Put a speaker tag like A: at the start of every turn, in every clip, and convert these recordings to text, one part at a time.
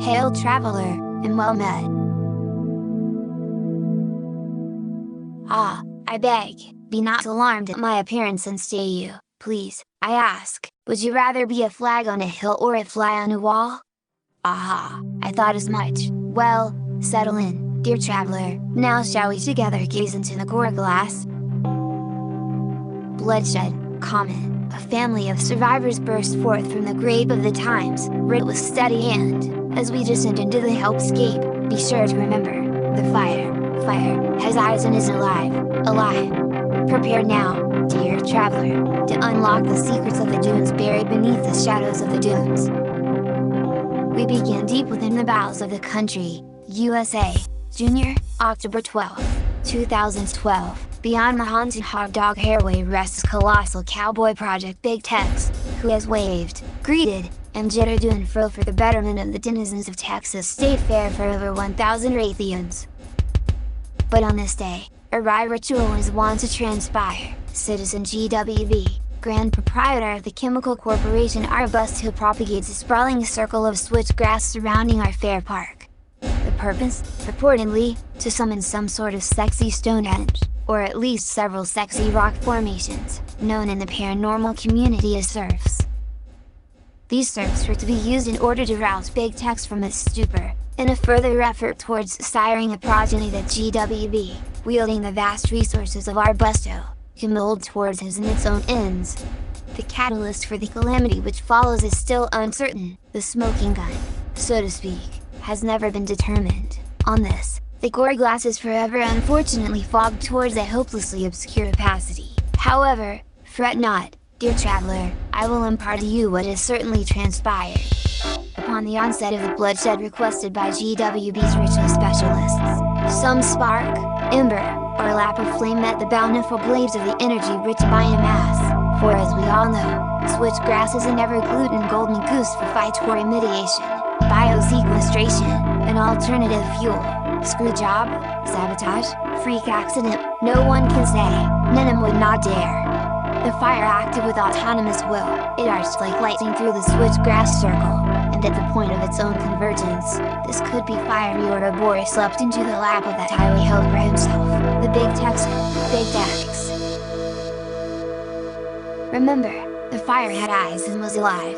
A: Hail traveler, and well met. Ah, I beg, be not alarmed at my appearance and stay you, please, I ask, would you rather be a flag on a hill or a fly on a wall? Aha, I thought as much. Well, settle in, dear traveler, now shall we together gaze into the gore glass? Bloodshed, comet, a family of survivors burst forth from the grave of the times, writ with steady hand, as we descend into the hellscape, be sure to remember, the fire has eyes and is alive. Prepare now, dear traveler, to unlock the secrets of the dunes buried beneath the shadows of the dunes. We begin deep within the bowels of the country, USA, Junior, October 12, 2012, beyond the haunted hot dog hairway rests colossal cowboy project Big Tex, who has waved, greeted, and jittered to and fro for the betterment of the denizens of Texas State Fair for over 1,000 Raytheons. But on this day, a wry ritual is wont to transpire. Citizen GWB, grand proprietor of the chemical corporation Arbust, who propagates a sprawling circle of switchgrass surrounding our fair park. The purpose, purportedly, to summon some sort of sexy Stonehenge, or at least several sexy rock formations, known in the paranormal community as surfs. These surfs were to be used in order to rouse Big Tex from its stupor, in a further effort towards siring a progeny that GWB, wielding the vast resources of Arbusto, can mold towards his and its own ends. The catalyst for the calamity which follows is still uncertain. The smoking gun, so to speak, has never been determined. On this, the gore glass is forever unfortunately fogged towards a hopelessly obscure opacity. However, fret not, dear traveler, I will impart to you what has certainly transpired. Upon the onset of the bloodshed requested by GWB's ritual specialists, some spark, ember, or lap of flame met the bountiful blades of the energy-rich biomass, for as we all know, switchgrass is an ever-gluten golden goose for phytoremediation, biosequestration, and alternative fuel. Screw job, sabotage, freak accident, no one can say, Nenem would not dare. The fire acted with autonomous will, it arched like lightning through the switchgrass circle, and at the point of its own convergence, this could be fiery or a boar slept into the lap of that highly held for himself, the Big Texan, Big Tex. Remember, the fire had eyes and was alive.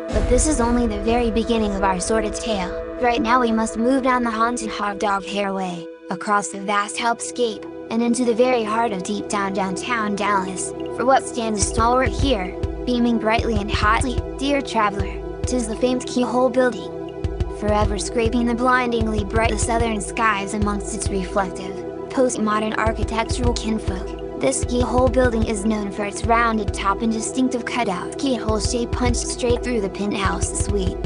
A: But this is only the very beginning of our sordid tale. Right now we must move down the haunted hot dog hairway, across the vast hellscape, and into the very heart of deep downtown Dallas, for what stands stalwart here, beaming brightly and hotly, dear traveler, 'tis the famed Keyhole Building. Forever scraping the blindingly bright southern skies amongst its reflective, postmodern architectural kinfolk, this Keyhole Building is known for its rounded top and distinctive cutout keyhole shape punched straight through the penthouse suite.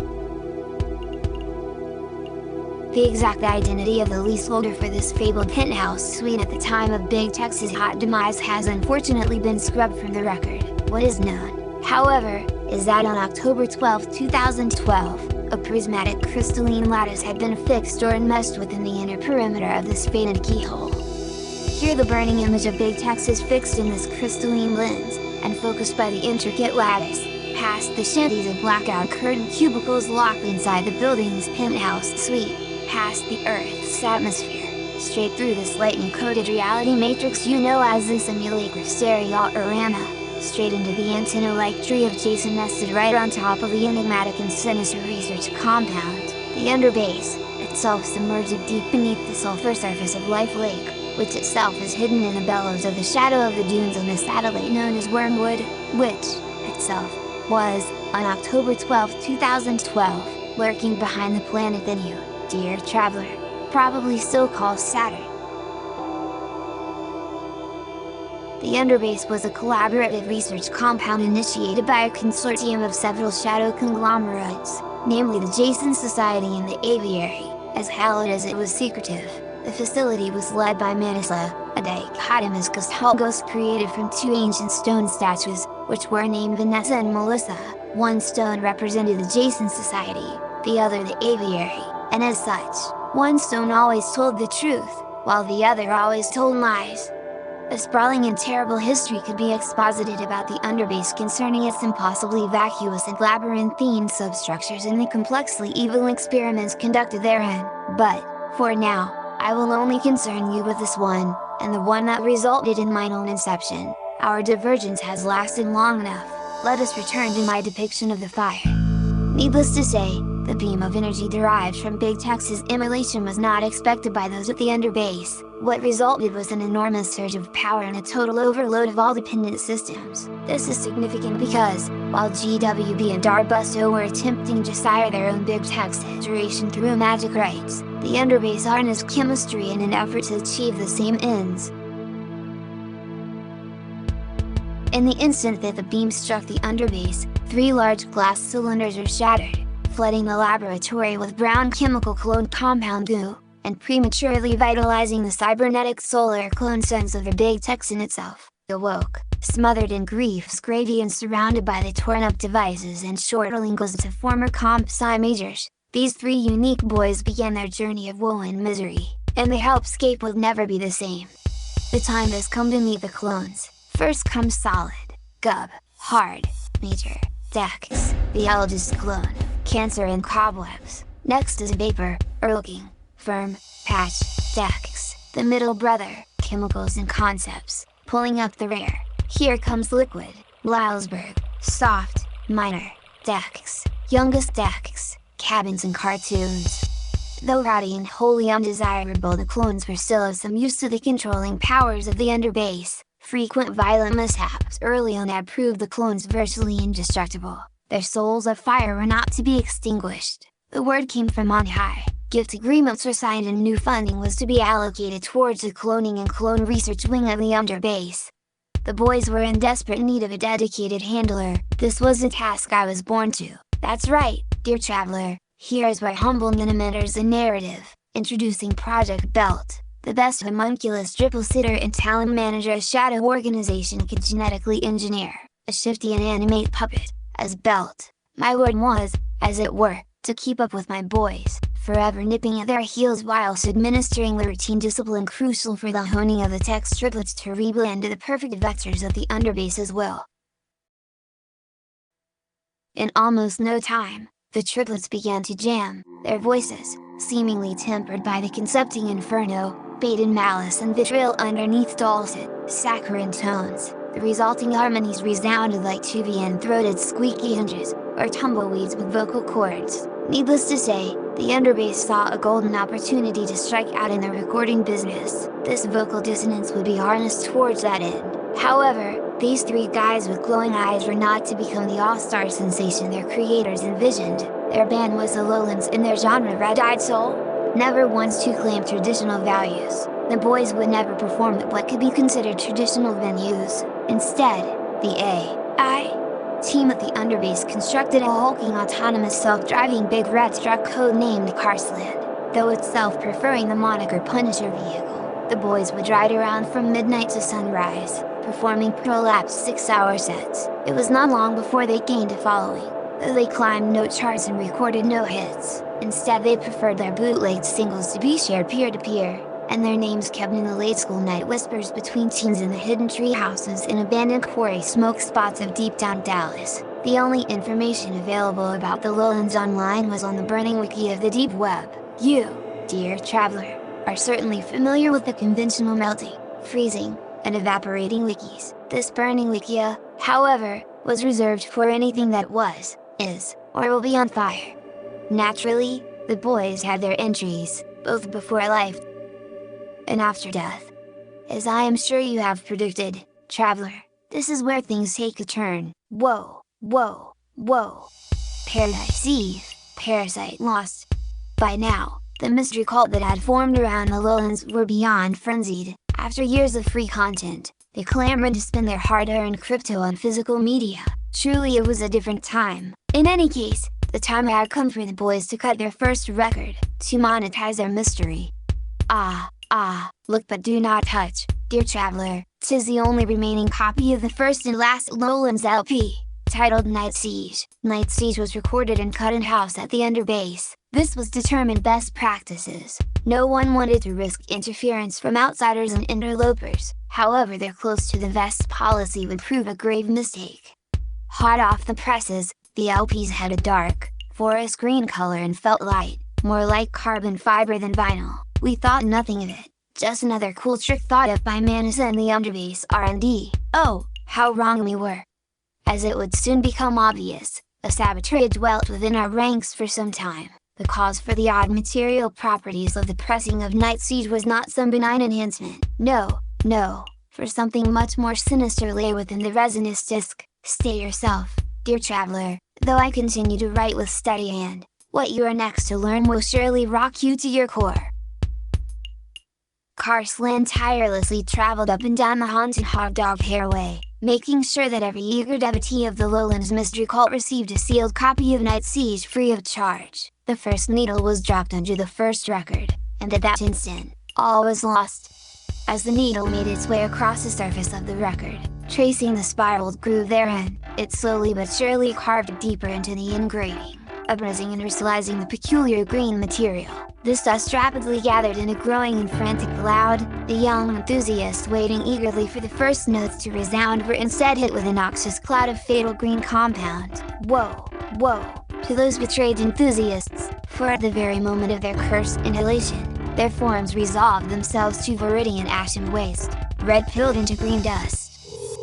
A: The exact identity of the leaseholder for this fabled penthouse suite at the time of Big Tex's hot demise has unfortunately been scrubbed from the record. What is known, however, is that on October 12, 2012, a prismatic crystalline lattice had been fixed or enmeshed within the inner perimeter of this fated keyhole. Here the burning image of Big Tex is fixed in this crystalline lens, and focused by the intricate lattice, past the shanties of blackout curtained cubicles locked inside the building's penthouse suite, past the Earth's atmosphere, straight through this lightning-coated reality matrix you know as the simulacra stereorama, straight into the antenna-like tree of Jason nested right on top of the enigmatic and sinister research compound, the underbase, itself submerged deep beneath the sulfur surface of Life Lake, which itself is hidden in the bellows of the shadow of the dunes on the satellite known as Wormwood, which, itself, was, on October 12, 2012, lurking behind the planet that you, dear traveler, probably still call Saturn. The Underbase was a collaborative research compound initiated by a consortium of several shadow conglomerates, namely the Jason Society and the Aviary. As hallowed as it was secretive, the facility was led by Manisa, a dichotomous ghost created from two ancient stone statues, which were named Vanessa and Melissa. One stone represented the Jason Society, the other the Aviary, and as such, one stone always told the truth, while the other always told lies. A sprawling and terrible history could be exposited about the underbase concerning its impossibly vacuous and labyrinthine substructures and the complexly evil experiments conducted therein, but, for now, I will only concern you with this one, and the one that resulted in mine own inception. Our divergence has lasted long enough, let us return to my depiction of the fire. Needless to say, the beam of energy derived from Big Tech's immolation was not expected by those at the underbase. What resulted was an enormous surge of power and a total overload of all dependent systems. This is significant because, while GWB and Darbusto were attempting to sire their own Big Tech saturation through magic rites, the underbase harnessed chemistry in an effort to achieve the same ends. In the instant that the beam struck the underbase, 3 large glass cylinders were shattered, flooding the laboratory with brown chemical clone compound goo, and prematurely vitalizing the cybernetic solar clone sense of the Big Techs in itself. Awoke, smothered in grief's gravy and surrounded by the torn-up devices and shortlingos to former Comp Sci majors, these 3 unique boys began their journey of woe and misery, and the hellscape will never be the same. The time has come to meet the clones. First comes Solid, Gub, Hard, Major, Dex, the eldest clone, Cancer and Cobwebs. Next is Vapor, Erlking, Firm, Patch, Dex, the middle brother, Chemicals and Concepts, pulling up the rear. Here comes Liquid, Lylesburg, Soft, Minor, Dex, Youngest Dex, Cabins and Cartoons. Though rowdy and wholly undesirable, the clones were still of some use to the controlling powers of the underbase. Frequent violent mishaps early on had proved the clones virtually indestructible. Their souls of fire were not to be extinguished. The word came from on high, gift agreements were signed and new funding was to be allocated towards the cloning and clone research wing of the underbase. The boys were in desperate need of a dedicated handler. This was the task I was born to. That's right, dear traveler, here is where humble minimum enters the narrative, introducing Project Belt. The best homunculus triple-sitter and talent manager a shadow organization could genetically engineer, a shifty and animate puppet, as Belt. My word was, as it were, to keep up with my boys, forever nipping at their heels whilst administering the routine discipline crucial for the honing of the Tech's triplets to reblend to the perfect vectors of the underbase's will. In almost no time, the triplets began to jam, their voices, seemingly tempered by the concepting inferno, bait malice and vitriol underneath dulcet, saccharine tones. The resulting harmonies resounded like Tuvian-throated squeaky hinges, or tumbleweeds with vocal cords. Needless to say, the underbase saw a golden opportunity to strike out in the recording business. This vocal dissonance would be harnessed towards that end. However, these 3 guys with glowing eyes were not to become the all-star sensation their creators envisioned. Their band was the lowlands in their genre Red-Eyed Soul. Never once to claim traditional values, the boys would never perform at what could be considered traditional venues. Instead, the AI team at the underbase constructed a hulking autonomous self-driving big red truck codenamed Carsland, though itself preferring the moniker Punisher vehicle. The boys would ride around from midnight to sunrise, performing prolapsed 6-hour sets. It was not long before they gained a following, though they climbed no charts and recorded no hits. Instead they preferred their bootlegged singles to be shared peer-to-peer, and their names kept in the late-school night whispers between teens in the hidden tree houses and abandoned quarry smoke spots of deep-down Dallas. The only information available about the lowlands online was on the burning wiki of the deep web. You, dear traveler, are certainly familiar with the conventional melting, freezing, and evaporating wikis. This burning wikia, however, was reserved for anything that was, is, or will be on fire. Naturally, the boys had their entries, both before life and after death. As I am sure you have predicted, traveler, this is where things take a turn. Whoa, whoa, whoa. Paradise Eve, Parasite lost. By now, the mystery cult that had formed around the lowlands were beyond frenzied. After years of free content, they clamored to spend their hard-earned crypto on physical media. Truly it was a different time. In any case, the time had come for the boys to cut their first record, to monetize their mystery. Look but do not touch, dear traveler, 'tis the only remaining copy of the first and last Lowlands LP, titled Night Siege. Night Siege was recorded and cut in-house at the underbase, This was determined best practices. No one wanted to risk interference from outsiders and interlopers, however their close to the vest policy would prove a grave mistake. Hot off the presses, the LPs had a dark, forest green color and felt light, more like carbon fiber than vinyl. We thought nothing of it, just another cool trick thought up by Manasa and the Underbass R&D. Oh, how wrong we were! As it would soon become obvious, a saboteur had dwelt within our ranks for some time. The cause for the odd material properties of the pressing of Night Siege was not some benign enhancement. No, for something much more sinister lay within the resinous disc. Stay yourself, dear traveler, though I continue to write with steady hand. What you are next to learn will surely rock you to your core. Carsland tirelessly traveled up and down the haunted Hogdog Hairway, making sure that every eager devotee of the Lowlands mystery cult received a sealed copy of Night Siege free of charge. The first needle was dropped under the first record, and at that instant, all was lost. As the needle made its way across the surface of the record, tracing the spiraled groove therein, it slowly but surely carved deeper into the engraving, abrasing and crystallizing the peculiar green material. This dust rapidly gathered in a growing and frantic cloud. The young enthusiasts waiting eagerly for the first notes to resound were instead hit with a noxious cloud of fatal green compound. Woe! Woe! To those betrayed enthusiasts, for at the very moment of their cursed inhalation, their forms resolved themselves to viridian ash and waste, red-pilled into green dust.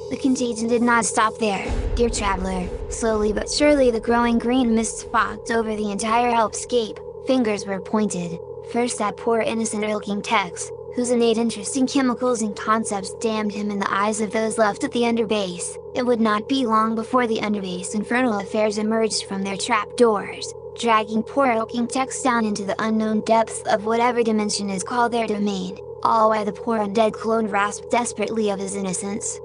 A: The contagion did not stop there, dear traveler. Slowly but surely the growing green mists fogged over the entire hellscape. Fingers were pointed, first at poor innocent Ilking Tex, whose innate interest in chemicals and concepts damned him in the eyes of those left at the Underbass. It would not be long before the Underbass infernal affairs emerged from their trapdoors, dragging poor Ilking Tex down into the unknown depths of whatever dimension is called their domain, all while the poor undead clone rasped desperately of his innocence.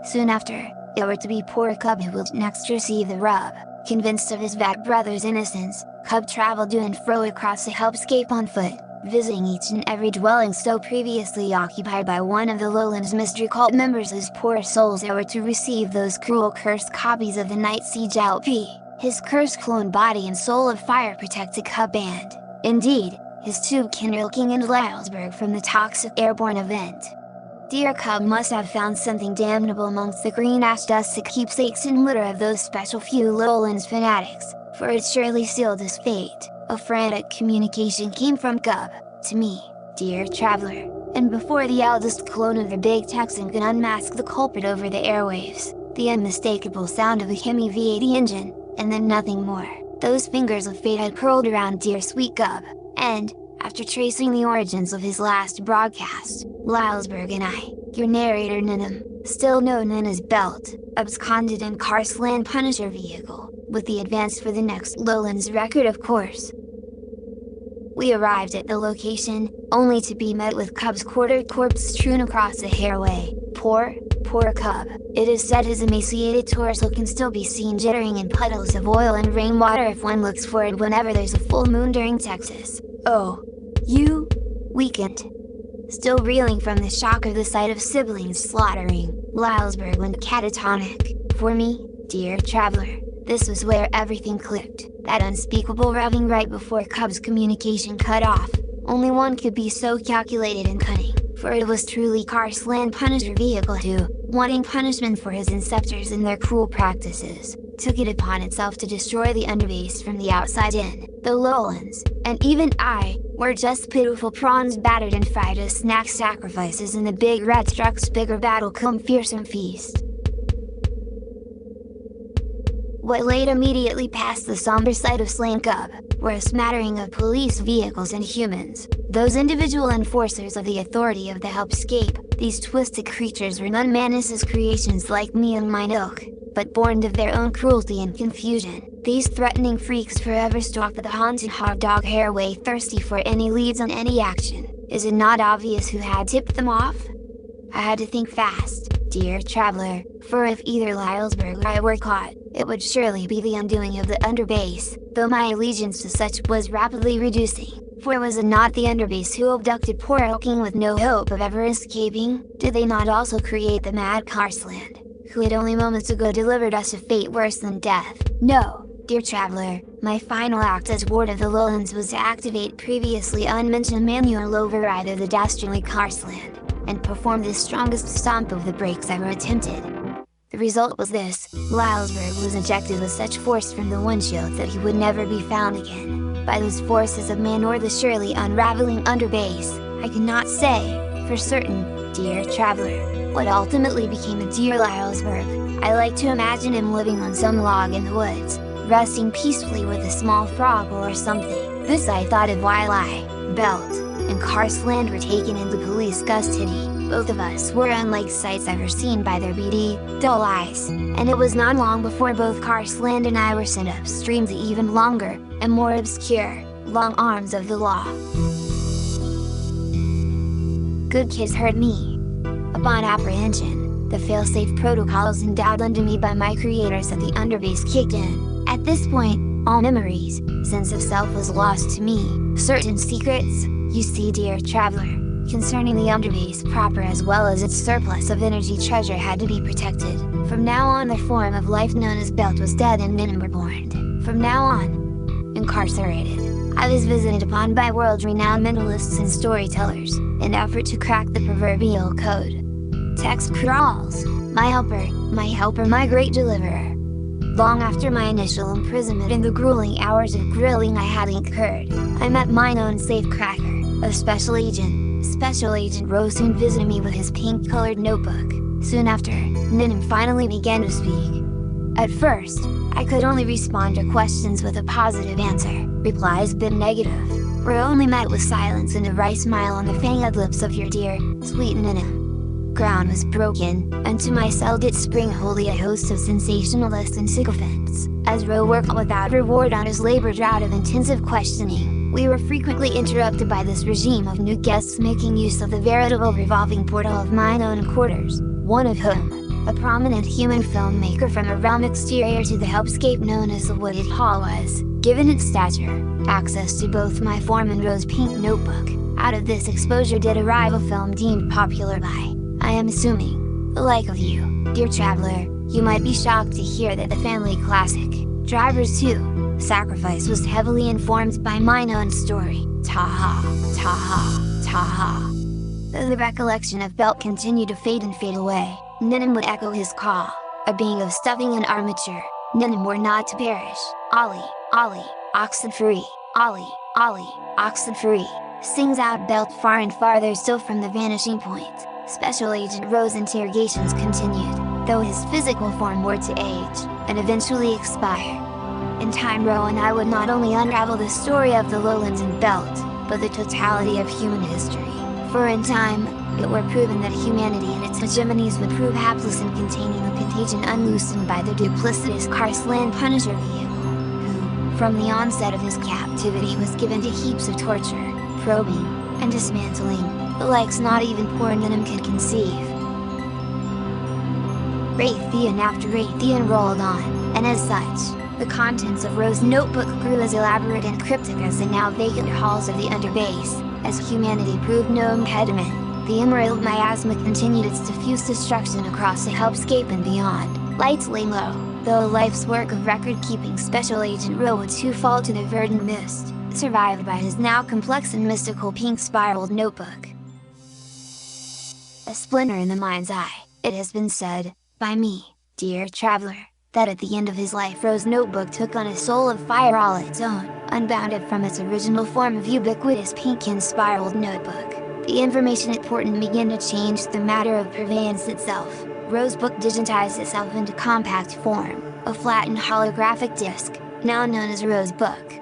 A: Soon after, it were to be poor Cub who would next receive the rub. Convinced of his fat brother's innocence, Cub traveled to and fro across the hellscape on foot, visiting each and every dwelling so previously occupied by one of the Lowlands mystery cult members whose poor souls were to receive those cruel cursed copies of the Night Siege LP. His cursed clone body and soul of fire protected Cub and, indeed, his two kindred King and Lylesburg from the toxic airborne event. Dear Cub must have found something damnable amongst the green ash dust that keepsakes and litter of those special few Lowlands fanatics, for it surely sealed his fate. A frantic communication came from Cub to me, dear traveler, and before the eldest clone of the big Texan could unmask the culprit over the airwaves, the unmistakable sound of a Hemi V80 engine, and then nothing more. Those fingers of fate had curled around dear sweet Cub, and, after tracing the origins of his last broadcast, Lylesburg and I, your narrator Ninum, still known as Belt, absconded in Carsland Punisher vehicle, with the advance for the next Lowlands record of course. We arrived at the location, only to be met with Cub's quartered corpse strewn across the hairway. Poor Cub. It is said his emaciated torso can still be seen jittering in puddles of oil and rainwater if one looks for it whenever there's a full moon during Texas. Oh! You? Weakened. Still reeling from the shock of the sight of siblings slaughtering, Lylesburg went catatonic. For me, dear traveler, this was where everything clicked. That unspeakable revving right before Cub's communication cut off. Only one could be so calculated and cunning, for it was truly Carsland Punisher vehicle who, wanting punishment for his inceptors and their cruel practices, took it upon itself to destroy the Underbass from the outside in. The Lowlands, and even I, were just pitiful prawns battered and fried as snack sacrifices in the big red truck's bigger battle come fearsome feast. What laid immediately past the somber sight of slain Cub, were a smattering of police vehicles and humans, those individual enforcers of the authority of the hellscape. These twisted creatures were none Manus' creations like me and mine ilk, but born of their own cruelty and confusion. These threatening freaks forever stalked the haunted Hogdog Hairway thirsty for any leads on any action. Is it not obvious who had tipped them off? I had to think fast, dear traveler, for if either Lylesburg or I were caught, it would surely be the undoing of the Underbass, though my allegiance to such was rapidly reducing. For was it not the Underbass who abducted poor Elking with no hope of ever escaping? Did they not also create the mad Carsland, who had only moments ago delivered us a fate worse than death? No, Dear Traveler, my final act as Ward of the Lowlands was to activate previously unmentioned manual override of the dastardly Carsland, and perform the strongest stomp of the brakes ever attempted. The result was this: Lylesburg was ejected with such force from the windshield that he would never be found again, by those forces of man or the surely unraveling underbase. I cannot say, for certain, dear Traveler, what ultimately became of dear Lylesburg. I like to imagine him living on some log in the woods, resting peacefully with a small frog or something. This I thought of while I, Belt, and Carsland were taken into police custody. Both of us were unlike sights ever seen by their beady, dull eyes, and it was not long before both Carsland and I were sent upstream to even longer, and more obscure, long arms of the law. Good kids heard me. Upon apprehension, the fail-safe protocols endowed unto me by my creators at the underbase kicked in. At this point, all memories, sense of self was lost to me. Certain secrets, you see dear Traveler, concerning the underbase proper as well as its surplus of energy treasure had to be protected. From now on the form of life known as Belt was dead and men were born. From now on, incarcerated, I was visited upon by world-renowned mentalists and storytellers, in effort to crack the proverbial code. Text crawls, my helper, my great deliverer. Long after my initial imprisonment and the grueling hours of grilling I had incurred, I met mine own safecracker, a special agent. Special Agent Rose soon visited me with his pink-colored notebook. Soon after, Ninum finally began to speak. At first, I could only respond to questions with a positive answer. Replies been negative, were only met with silence and a wry smile on the fanged lips of your dear, sweet Ninum. Ground was broken, and to my cell did spring wholly a host of sensationalists and sycophants. As Roe worked without reward on his labor drought of intensive questioning, we were frequently interrupted by this regime of new guests making use of the veritable revolving portal of mine own quarters, one of whom, a prominent human filmmaker from a realm exterior to the hellscape known as the Wooded Hall, was, given its stature, access to both my form and Rose pink notebook. Out of this exposure did arrive a film deemed popular by, I am assuming, the like of you, dear Traveler. You might be shocked to hear that the family classic, Drivers 2, Sacrifice was heavily informed by mine own story. Ta-ha, ta-ha, ta-ha. Though the recollection of Belt continued to fade and fade away, Ninum would echo his call, a being of stuffing and armature. Ninum were not to perish. Ollie, Ollie, oxen free, Ollie, Ollie, oxen free, sings out Belt far and farther still from the vanishing point. Special Agent Rose interrogations continued, though his physical form were to age, and eventually expire. In time Roe and I would not only unravel the story of the Lowlands and Belt, but the totality of human history. For in time, it were proven that humanity and its hegemonies would prove hapless in containing the contagion unloosened by the duplicitous Carsland Punisher vehicle, who, from the onset of his captivity was given to heaps of torture, probing, and dismantling, the likes not even poor Ninum could conceive. Raytheon after Raytheon rolled on, and as such, the contents of Rose's notebook grew as elaborate and cryptic as the now vacant halls of the underbase. As humanity proved no impediment, the emerald miasma continued its diffuse destruction across the hellscape and beyond. Lights lay low, though a life's work of record-keeping Special Agent Roe would too fall to the verdant mist, survived by his now complex and mystical pink-spiraled notebook. A splinter in the mind's eye, it has been said, by me, dear Traveler, that at the end of his life Rose's notebook took on a soul of fire all its own, unbounded from its original form of ubiquitous pink and spiraled notebook. The information it portended began to change the matter of purveyance itself. Rose's book digitized itself into compact form, a flattened holographic disc, now known as Rose's book.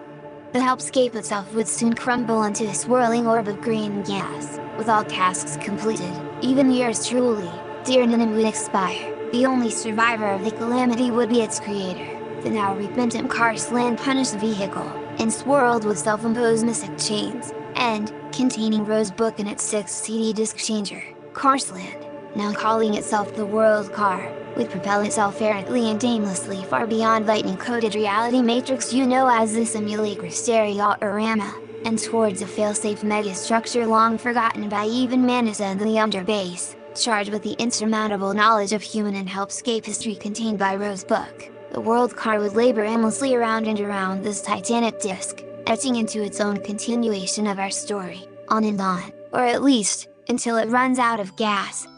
A: The hellscape itself would soon crumble into a swirling orb of green gas, with all tasks completed. Even yours truly, dear Ninum, would expire. The only survivor of the calamity would be its creator, the now repentant Carsland Punished vehicle, enswirled with self-imposed mystic chains, and, containing Rose's book and its 6 CD disc changer, Carsland, now calling itself the World Car, would propel itself errantly and aimlessly far beyond lightning-coded reality matrix you know as the simulacra stereorama, and towards a failsafe megastructure long forgotten by even Manus and the underbase, charged with the insurmountable knowledge of human and hellscape history contained by Rose's book. the world car would labor endlessly around and around this titanic disk, etching into its own continuation of our story, on and on, or at least, until it runs out of gas.